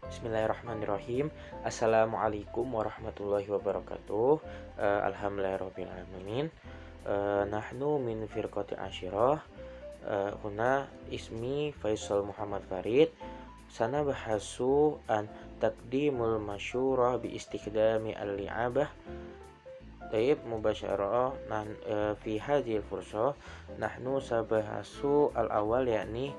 Bismillahirrahmanirrahim. Assalamualaikum warahmatullahi wabarakatuh. Alhamdulillahirabbil alamin. Nahnu min firqati asyirah. Huna ismi Faisal Muhammad Farid. Sana bahasu an taqdimul masyurah bi istikdami al-li'abah. Taib mubasyarah fi hadhil fursah nahnu sabahasu al-awwal yakni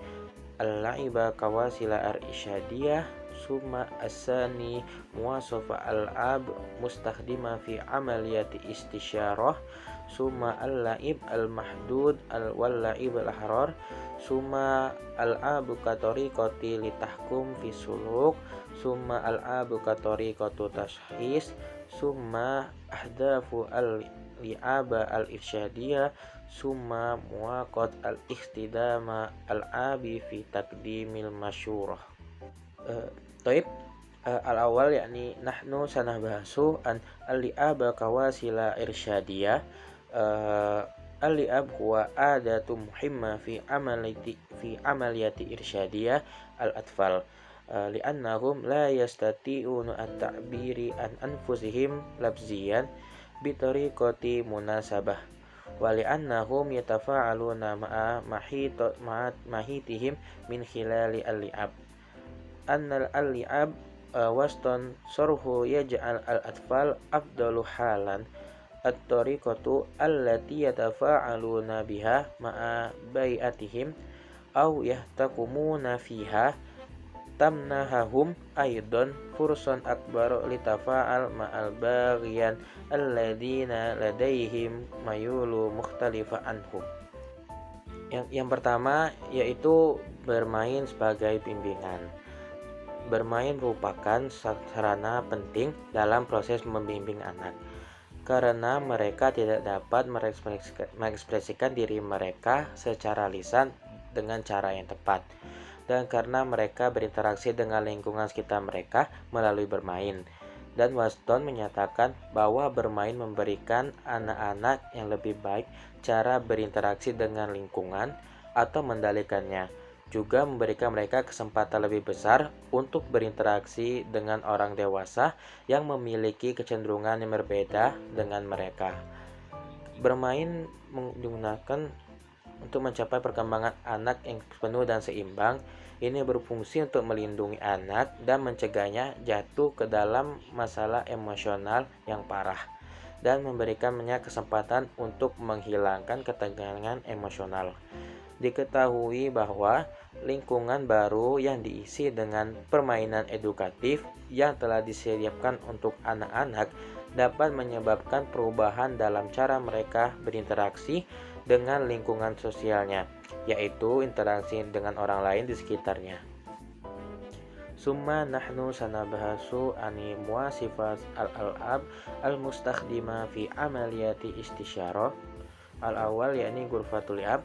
al-la'iba kawasila ar-isyadiyah summa asani muwasafa al-ab mustakhdima fi amaliyati istisyarah summa al-la'ib al-mahdud wal-la'ib al-ahrar summa al-abu katoriqati litahkum fi suluk summa al-abu katoriqatu tashkhis summa ahdafu al-li'aba al-irsyadiyah summa muwaqat al-ikhtidama al-abi fi taqdimil masyurah. Taib al-awwal yakni nahnu sanabahasu an al-li'aba kawasila irsyadiyah. Al-li'ab huwa adatu muhimma fi amaliyati irsyadiyah al-atfal li'annahum la yastati'una at-ta'biri an anfusihim labziyan bi tariqati munasabah wa li'annahum yatafa'aluna ma'a mahitihim min khilali al-li'ab. Annal al-li'ab waston sorhu yaj'al al-atfal afdalu halan at-tariqatu allati yatafa'aluna biha ma'a bai'atihim aw yahtakumuna fiha tamnahahum aidan fursan akbar litafa'al ma'al baghiyan alladina ladaihim mayulu mukhtalifa anhum. Yang pertama yaitu bermain sebagai bimbingan. Bermain merupakan sarana penting dalam proses membimbing anak karena mereka tidak dapat mengekspresikan diri mereka secara lisan dengan cara yang tepat, dan karena mereka berinteraksi dengan lingkungan sekitar mereka melalui bermain. Dan Waston menyatakan bahwa bermain memberikan anak-anak yang lebih baik cara berinteraksi dengan lingkungan atau mendalikannya, juga memberikan mereka kesempatan lebih besar untuk berinteraksi dengan orang dewasa yang memiliki kecenderungan yang berbeda dengan mereka. Bermain digunakan untuk mencapai perkembangan anak yang penuh dan seimbang. Ini berfungsi untuk melindungi anak dan mencegahnya jatuh ke dalam masalah emosional yang parah dan memberikannya kesempatan untuk menghilangkan ketegangan emosional. Diketahui bahwa lingkungan baru yang diisi dengan permainan edukatif yang telah disediakan untuk anak-anak dapat menyebabkan perubahan dalam cara mereka berinteraksi dengan lingkungan sosialnya, yaitu interaksi dengan orang lain di sekitarnya. Summa nahnu sanabahasu ani muwasifat al-al'ab al-mustakhdima fi amaliyati istisyarah. Al-awwal yakni ghurfatul li'ab.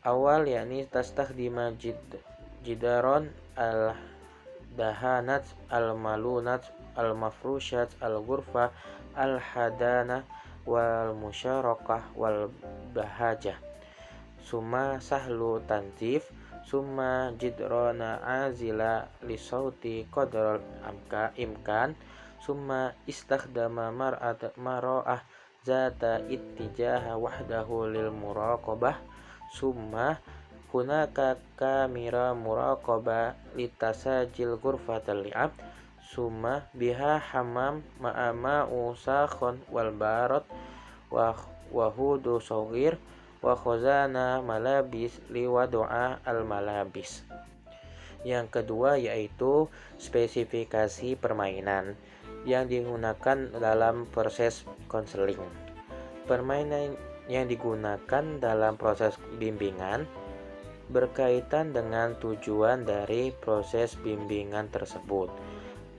Awal yakni tastakhdima jidaron al-dahanat al-malunat al-mafrusyat al-ghurfa al-hadana wal musyarakah wal bahajah summa sahlu tanzif summa jidrona azila li sauti qadral imkan summa istakhdama mar'ah zata ittijaha wahdahu lil muraqabah summa hunaka kamera muraqabah litasajil ghurfatal li'ab summa biha hamam ma'ama'u sakhon wal barat wa hudu sogir wa khozana malabis liwadu'a al malabis. Yang kedua yaitu spesifikasi permainan yang digunakan dalam proses konseling. Permainan yang digunakan dalam proses bimbingan berkaitan dengan tujuan dari proses bimbingan tersebut.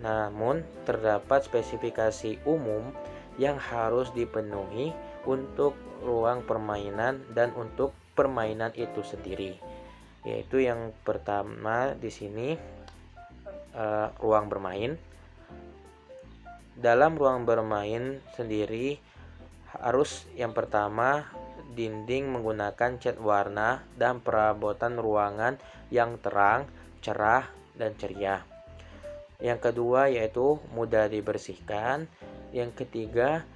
Namun, terdapat spesifikasi umum yang harus dipenuhi untuk ruang permainan dan untuk permainan itu sendiri. Yaitu yang pertama di sini ruang bermain. Dalam ruang bermain sendiri harus yang pertama dinding menggunakan cat warna dan perabotan ruangan yang terang, cerah dan ceria. Yang kedua yaitu mudah dibersihkan. Yang ketiga,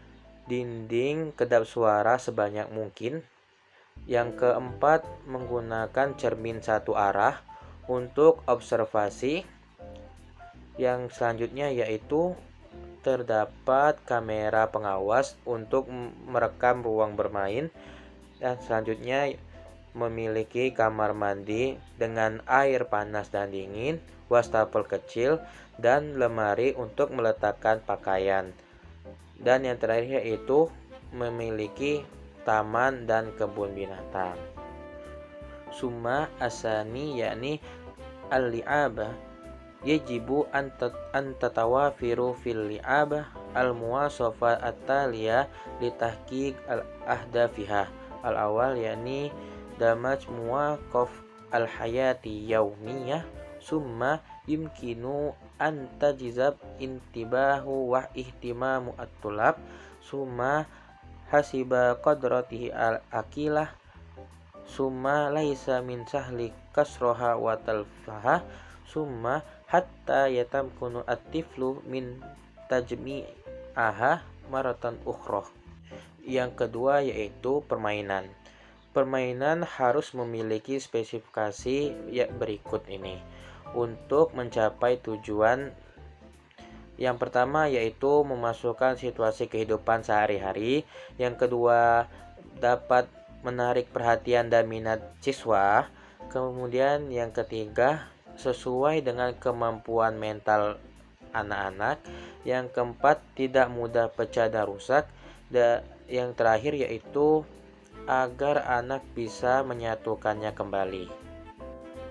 dinding kedap suara sebanyak mungkin. Yang keempat, menggunakan cermin satu arah untuk observasi. Yang selanjutnya yaitu terdapat kamera pengawas untuk merekam ruang bermain. Dan selanjutnya memiliki kamar mandi dengan air panas dan dingin, wastafel kecil, dan lemari untuk meletakkan pakaian. Dan yang terakhir yaitu memiliki taman dan kebun binatang. Summa asani yakni al-li'abah yajibu an tatawafiru fil li'abah al-muwasafa at-taliya litahqiq al-ahdafiha. Al-awal yakni damaj muwaqaf al-hayati yaumiyah. Summa yumkinu an tajizab intibahu wa ihtimamu at-tulab. Summa hasiba qadratihi al-akilah. Summa laisa min sahli kasroha wa talfaha. Summa hatta yatamkunu at-tiflu min tajmi'aha maratan ukhroh. Yang kedua yaitu permainan. Permainan harus memiliki spesifikasi berikut ini untuk mencapai tujuan. Yang pertama yaitu memasukkan situasi kehidupan sehari-hari. Yang kedua, dapat menarik perhatian dan minat siswa. Kemudian yang ketiga, sesuai dengan kemampuan mental anak-anak. Yang keempat, tidak mudah pecah dan rusak. Dan yang terakhir yaitu agar anak bisa menyatukannya kembali.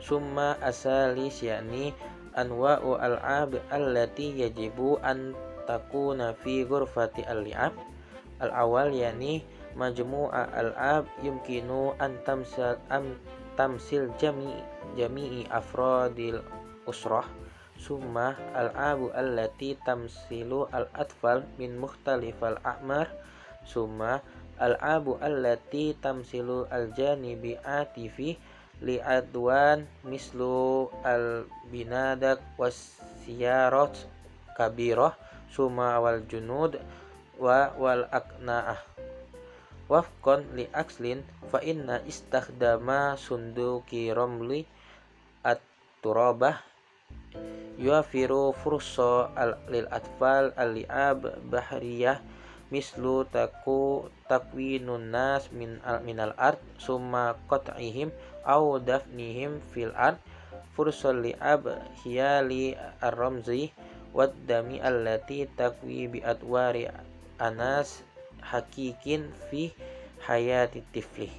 Summa asalis yakni anwa'u al-'ab allati yajibu an takuna fi ghurfati al-li'ab. Al-awal yakni majmu'a al-'ab yumkinu an tamsil jami'i afradil usrah. Summa al-'abu allati tamsilu al-atfal min mukhtalifal a'mar. Summa al-'abu allati tamsilu al-janibi atifi li'adwan mislu al-binadak wasyarat kabirah. Summa wal junud wal akna'ah wafqan li akslin fa inna istakhdama sunduki romli at-turabah yuafiru fursa lil atfal al-li'ab bahriyah mislu takwinun nas minal ard. Summa qat'ihim au dafnihim fil ard. Fursul li'ab hiyali ar-ramzi wad dami allati takwi bi adwari anas hakikin fi hayati tifli.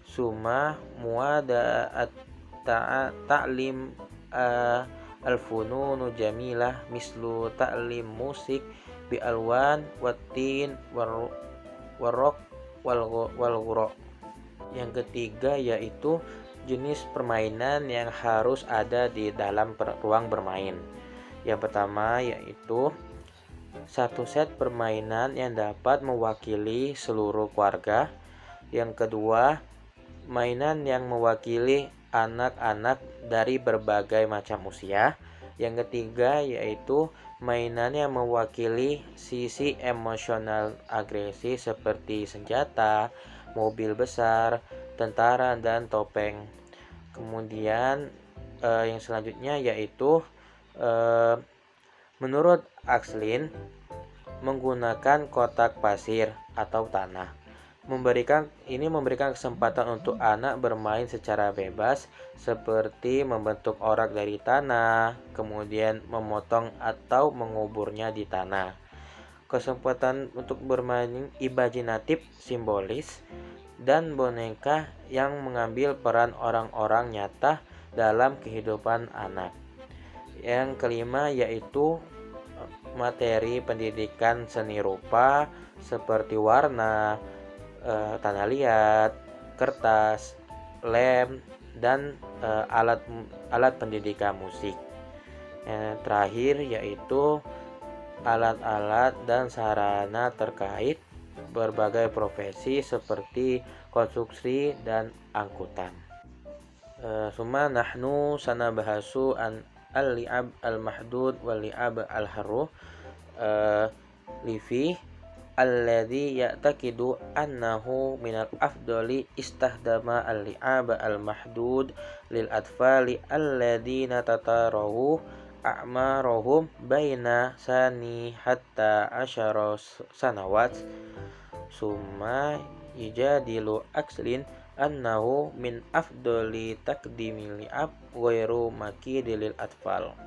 Summa muada ta'lim al-fununu jamilah mislu ta'lim musik bi alwan watin warok wal ghura. Yang ketiga yaitu jenis permainan yang harus ada di dalam ruang bermain. Yang pertama yaitu satu set permainan yang dapat mewakili seluruh keluarga. Yang kedua, mainan yang mewakili anak-anak dari berbagai macam usia. Yang ketiga yaitu mainan yang mewakili sisi emosional agresi seperti senjata, mobil besar, tentara, dan topeng. Kemudian yang selanjutnya yaitu menurut Akslin menggunakan kotak pasir atau tanah. Memberikan kesempatan untuk anak bermain secara bebas seperti membentuk orak dari tanah, kemudian memotong atau menguburnya di tanah. Kesempatan untuk bermain imajinatif simbolis dan boneka yang mengambil peran orang-orang nyata dalam kehidupan anak. Yang kelima yaitu materi pendidikan seni rupa seperti warna, tanah liat, kertas, lem, dan alat pendidikan musik. Yang terakhir yaitu alat-alat dan sarana terkait berbagai profesi seperti konstruksi dan angkutan. Summa nahnu sanabahasu an al-li'ab al-mahdud wal li'ab al-harru lifi alladhi ya'taqidu annahu minal afdali istahdama al-li'ab al-mahdud lil atfali alladhina tatarawu a'maruhum baina sani hatta asyara sanawat summa yujadilu akslin annahu min afdali takdimil li'ab ghairu makidilil atfal.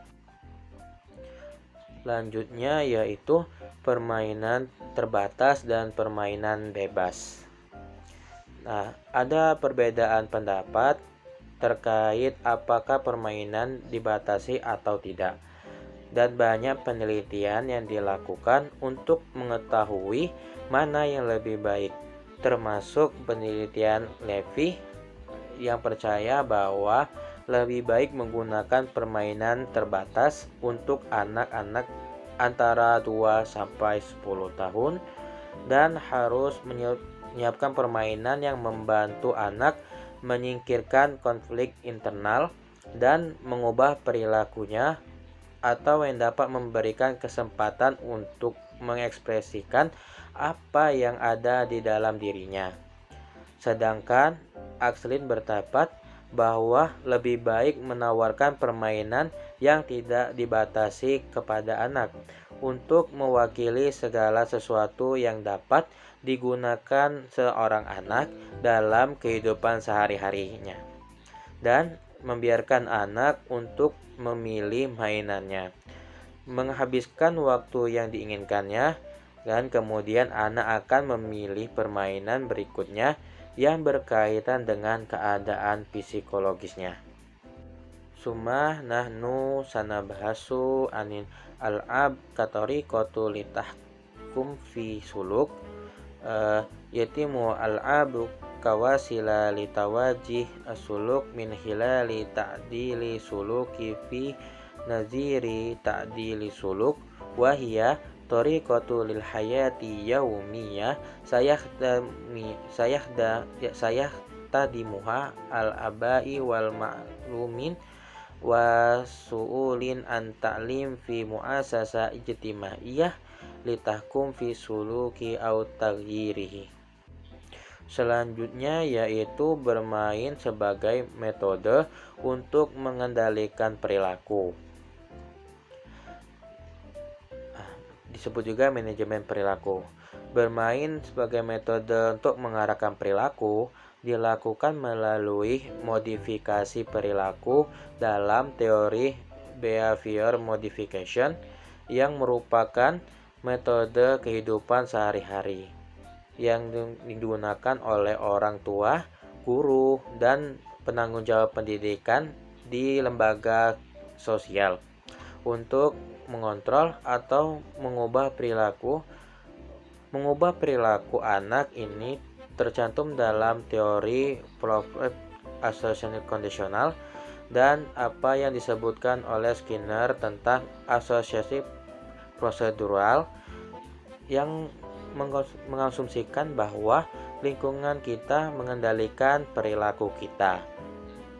Selanjutnya yaitu permainan terbatas dan permainan bebas. Nah, ada perbedaan pendapat terkait apakah permainan dibatasi atau tidak. Dan banyak penelitian yang dilakukan untuk mengetahui mana yang lebih baik. Termasuk penelitian Levy yang percaya bahwa lebih baik menggunakan permainan terbatas untuk anak-anak antara 2 sampai 10 tahun dan harus menyiapkan permainan yang membantu anak menyingkirkan konflik internal dan mengubah perilakunya atau yang dapat memberikan kesempatan untuk mengekspresikan apa yang ada di dalam dirinya. Sedangkan Akselin berpendapat bahwa lebih baik menawarkan permainan yang tidak dibatasi kepada anak untuk mewakili segala sesuatu yang dapat digunakan seorang anak dalam kehidupan sehari-harinya dan membiarkan anak untuk memilih mainannya, menghabiskan waktu yang diinginkannya, dan kemudian anak akan memilih permainan berikutnya yang berkaitan dengan keadaan psikologisnya. Summa nahnu sanabahasu anin al-ab katoriqatu litahkum fi suluk yatimu al-abu kawasila litawajih as-suluk min hilali ta'dili suluki fi naziri ta'dili suluk wahiyya tariqatu lil hayati yaumiyah sayahtadimuha al abai wal ma'lumin wa su'ulin an ta'lim fi mu'asasa ijtimaiyah litahkum fi suluki au taghyirihi. Selanjutnya yaitu bermain sebagai metode untuk mengendalikan perilaku. Disebut juga manajemen perilaku. Bermain sebagai metode untuk mengarahkan perilaku dilakukan melalui modifikasi perilaku dalam teori behavior modification yang merupakan metode kehidupan sehari-hari yang digunakan oleh orang tua, guru, dan penanggung jawab pendidikan di lembaga sosial untuk mengontrol atau mengubah perilaku. Mengubah perilaku anak ini tercantum dalam teori association conditional dan apa yang disebutkan oleh Skinner tentang asosiasi prosedural yang mengasumsikan bahwa lingkungan kita mengendalikan perilaku kita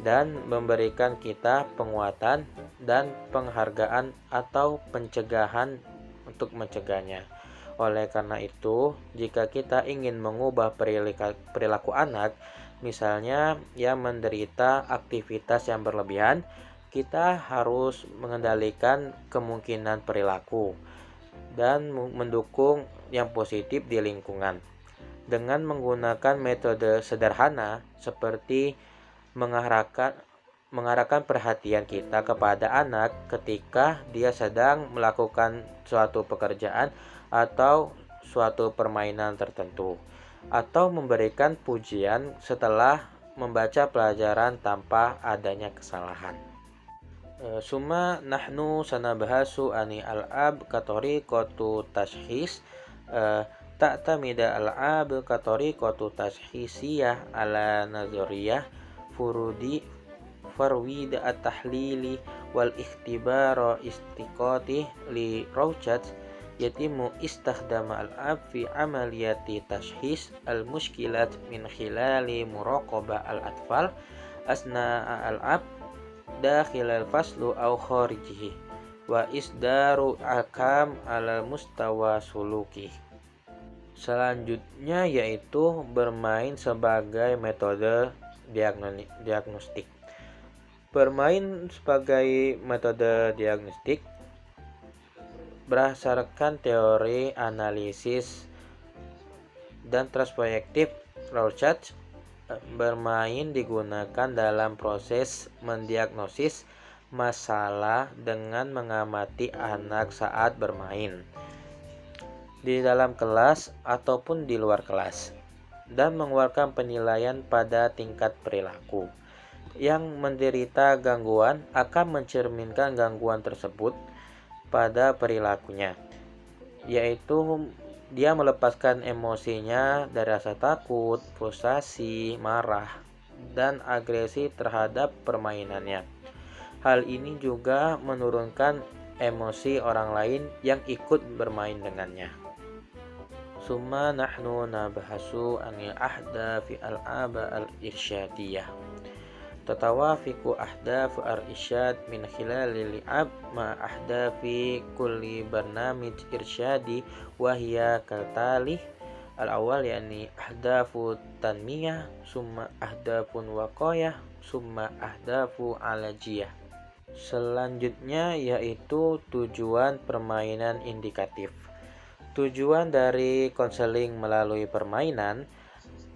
dan memberikan kita penguatan dan penghargaan atau pencegahan untuk mencegahnya. Oleh karena itu, jika kita ingin mengubah perilaku anak, misalnya yang menderita aktivitas yang berlebihan, kita harus mengendalikan kemungkinan perilaku dan mendukung yang positif di lingkungan. Dengan menggunakan metode sederhana seperti mengarahkan perhatian kita kepada anak ketika dia sedang melakukan suatu pekerjaan atau suatu permainan tertentu, atau memberikan pujian setelah membaca pelajaran tanpa adanya kesalahan. Summa nahnu sanabahasu ani al-ab katoriqatu tashkhis ta'tamida al-ab katoriqatu tashkhisiyah ala nazariyah farwid at-tahlili wal ikhtibara istiqati li rawjat yatimu istakhdama al-ab fi amaliyati tashkhis al-mushkilat min khilali muraqabah al-atfal asna al-ab dakhilal faslu au kharijihi wa isdaru akam ala mustawa suluki. Selanjutnya yaitu bermain sebagai metode diagnostik. Bermain sebagai metode diagnostik berdasarkan teori analisis dan transproyektif Rorschach. Bermain digunakan dalam proses mendiagnosis masalah dengan mengamati anak saat bermain di dalam kelas ataupun di luar kelas dan mengeluarkan penilaian pada tingkat perilaku. Yang menderita gangguan akan mencerminkan gangguan tersebut pada perilakunya, yaitu dia melepaskan emosinya dari rasa takut, frustasi, marah, dan agresi terhadap permainannya. Hal ini juga menurunkan emosi orang lain yang ikut bermain dengannya. Summa nahnu nabahasu anil ahdafi al-aba al-irsyadiyah. Tatawafiqu ahdafu al-irsyad min khilalil li'ab ma ahdafi kulli barnamij irsyadi wahya kaltalih. Al-awwal yakni ahdafu tanmiyah, summa ahdafun waqayah, summa ahdafu alajiyah. Selanjutnya yaitu tujuan permainan indikatif. Tujuan dari konseling melalui permainan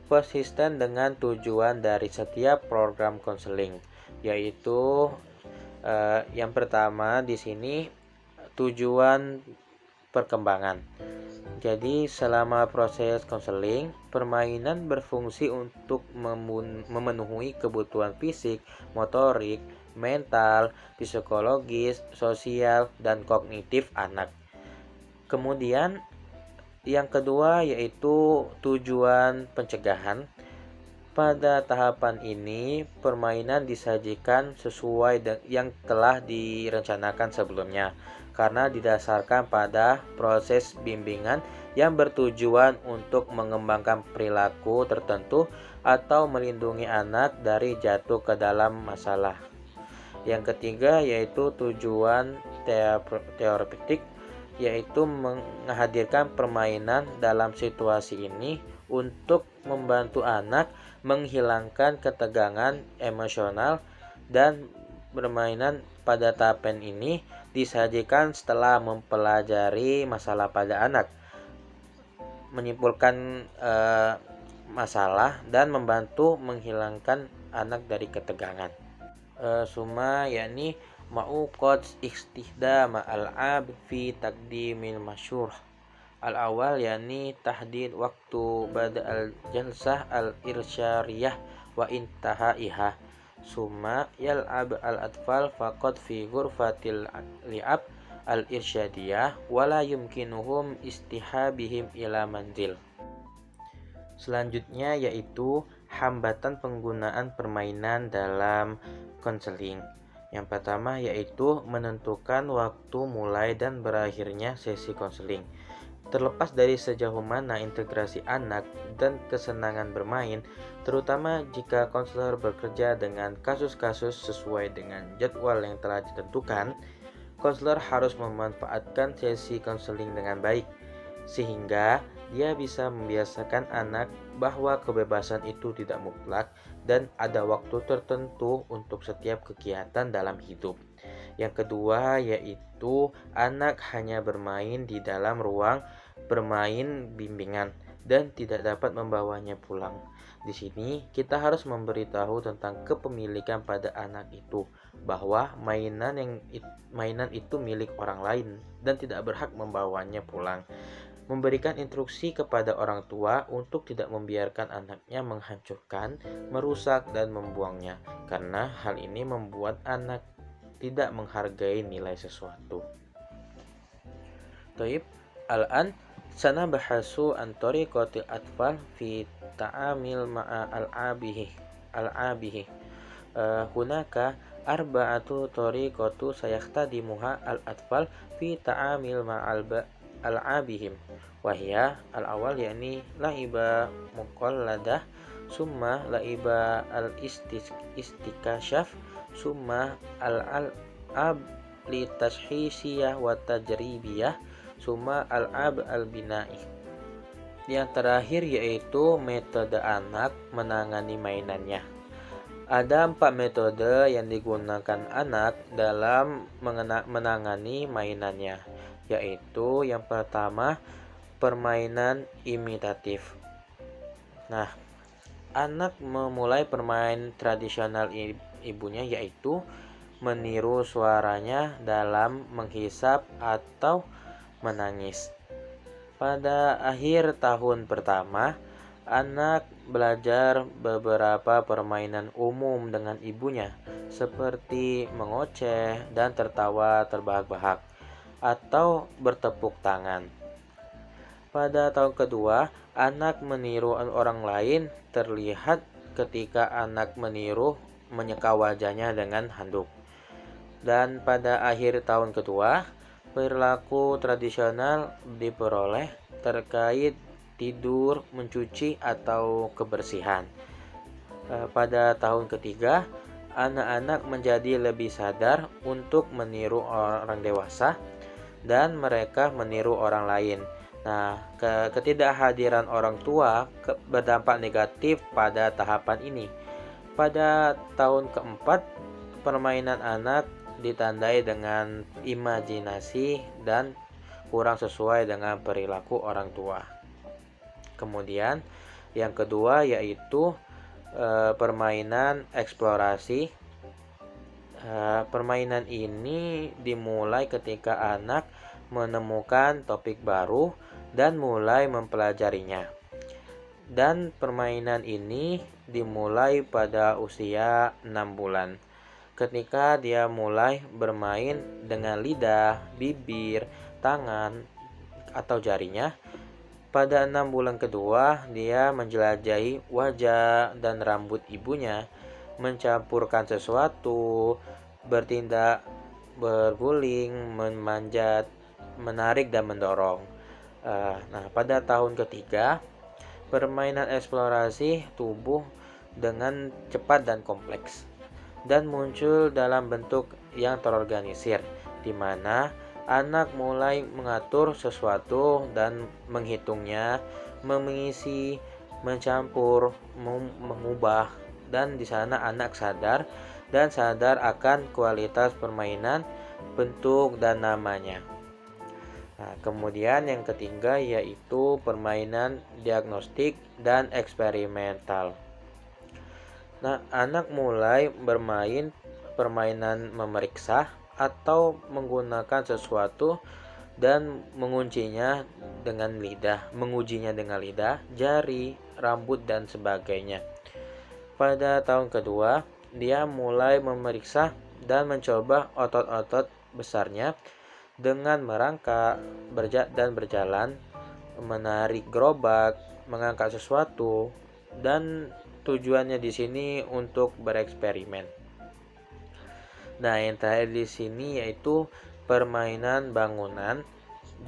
konsisten dengan tujuan dari setiap program konseling, yaitu yang pertama di sini tujuan perkembangan. Jadi selama proses konseling, permainan berfungsi untuk memenuhi kebutuhan fisik, motorik, mental, psikologis, sosial, dan kognitif anak. Kemudian yang kedua yaitu tujuan pencegahan. Pada tahapan ini, permainan disajikan sesuai yang telah direncanakan sebelumnya, karena didasarkan pada proses bimbingan yang bertujuan untuk mengembangkan perilaku tertentu atau melindungi anak dari jatuh ke dalam masalah. Yang ketiga yaitu tujuan terapeutik, yaitu menghadirkan permainan dalam situasi ini untuk membantu anak menghilangkan ketegangan emosional, dan permainan pada tahapan ini disajikan setelah mempelajari masalah pada anak, menyimpulkan masalah dan membantu menghilangkan anak dari ketegangan. Summa yakni ma'uqad istihdam al-ab fi taqdimil masyhur. Al-awwal yakni tahdid waktu bada al-jalsah al-irsyariyah wa intahaiha. Summa yal'ab al-atfal faqad fi ghurfatil li'ab al-irsyadiyah wa la yumkinuhum istihabihim ila manzil. Selanjutnya yaitu hambatan penggunaan permainan dalam konseling. Yang pertama yaitu menentukan waktu mulai dan berakhirnya sesi konseling. Terlepas dari sejauh mana integrasi anak dan kesenangan bermain, terutama jika konselor bekerja dengan kasus-kasus sesuai dengan jadwal yang telah ditentukan, konselor harus memanfaatkan sesi konseling dengan baik, sehingga dia bisa membiasakan anak bahwa kebebasan itu tidak mutlak dan ada waktu tertentu untuk setiap kegiatan dalam hidup. Yang kedua yaitu anak hanya bermain di dalam ruang bermain bimbingan dan tidak dapat membawanya pulang. Di sini kita harus memberitahu tentang kepemilikan pada anak itu, bahwa mainan itu milik orang lain dan tidak berhak membawanya pulang. Memberikan instruksi kepada orang tua untuk tidak membiarkan anaknya menghancurkan, merusak, dan membuangnya, karena hal ini membuat anak tidak menghargai nilai sesuatu. Taib, al-an sanabahasu an tariqatil atfal fi ta'amil ma'a al-abihi. Hunaka arba'atu tariqatu sayahtadimuha al-atfal fi ta'amil ma'al al-abihim. Wahya al-awal yakni la'iba muqalladah, summa laiba al-istikashaf, summa al-ab li tashhisiyah wa tajribiyah, summa al-ab al-bina'i. Yang terakhir yaitu metode anak menangani mainannya. Ada 4 metode yang digunakan anak dalam menangani mainannya, yaitu yang pertama, permainan imitatif. Nah, anak memulai permainan tradisional ibunya, yaitu meniru suaranya dalam menghisap atau menangis. Pada akhir tahun pertama, anak belajar beberapa permainan umum dengan ibunya, seperti mengoceh dan tertawa terbahak-bahak, atau bertepuk tangan. Pada tahun kedua, anak meniru orang lain terlihat ketika anak meniru menyeka wajahnya dengan handuk. Dan pada akhir tahun kedua, perilaku tradisional diperoleh terkait tidur, mencuci, atau kebersihan. Pada tahun ketiga, anak-anak menjadi lebih sadar untuk meniru orang dewasa dan mereka meniru orang lain. Nah, ketidakhadiran orang tua berdampak negatif pada tahapan ini. Pada tahun keempat, permainan anak ditandai dengan imajinasi dan kurang sesuai dengan perilaku orang tua. Kemudian yang kedua yaitu permainan eksplorasi. Permainan ini dimulai ketika anak menemukan topik baru dan mulai mempelajarinya. Dan permainan ini dimulai pada usia 6 bulan. Ketika dia mulai bermain dengan lidah, bibir, tangan, atau jarinya. Pada 6 bulan kedua, dia menjelajahi wajah dan rambut ibunya, mencampurkan sesuatu, bertindak, berguling, memanjat, menarik, dan mendorong. Nah, pada tahun ketiga, permainan eksplorasi tubuh dengan cepat dan kompleks, dan muncul dalam bentuk yang terorganisir, di mana anak mulai mengatur sesuatu dan menghitungnya, mengisi, mencampur, mengubah, dan di sana anak sadar akan kualitas permainan, bentuk, dan namanya. Nah, kemudian yang ketiga yaitu permainan diagnostik dan eksperimental. Nah, anak mulai bermain permainan memeriksa atau menggunakan sesuatu dan mengujinya dengan lidah, jari, rambut, dan sebagainya. Pada tahun kedua, dia mulai memeriksa dan mencoba otot-otot besarnya dengan merangkak, dan berjalan, menarik gerobak, mengangkat sesuatu, dan tujuannya di sini untuk bereksperimen. Nah, yang terakhir di sini yaitu permainan bangunan.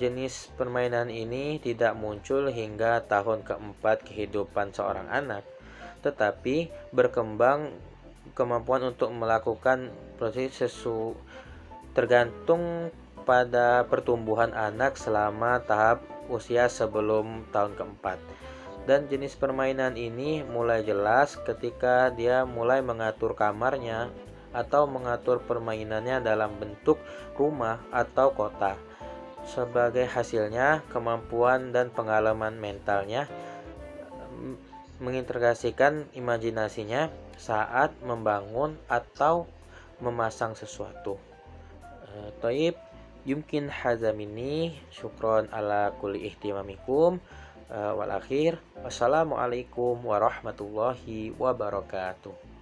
Jenis permainan ini tidak muncul hingga tahun keempat kehidupan seorang anak, tetapi berkembang kemampuan untuk melakukan proses tergantung pada pertumbuhan anak selama tahap usia sebelum tahun keempat. Dan jenis permainan ini mulai jelas ketika dia mulai mengatur kamarnya atau mengatur permainannya dalam bentuk rumah atau kota. Sebagai hasilnya, kemampuan dan pengalaman mentalnya mengintegrasikan imajinasinya saat membangun atau memasang sesuatu. Taib, yumkin hadza minni, syukron ala kulli ihtimamikum. Wal akhir, wassalamualaikum warahmatullahi wabarakatuh.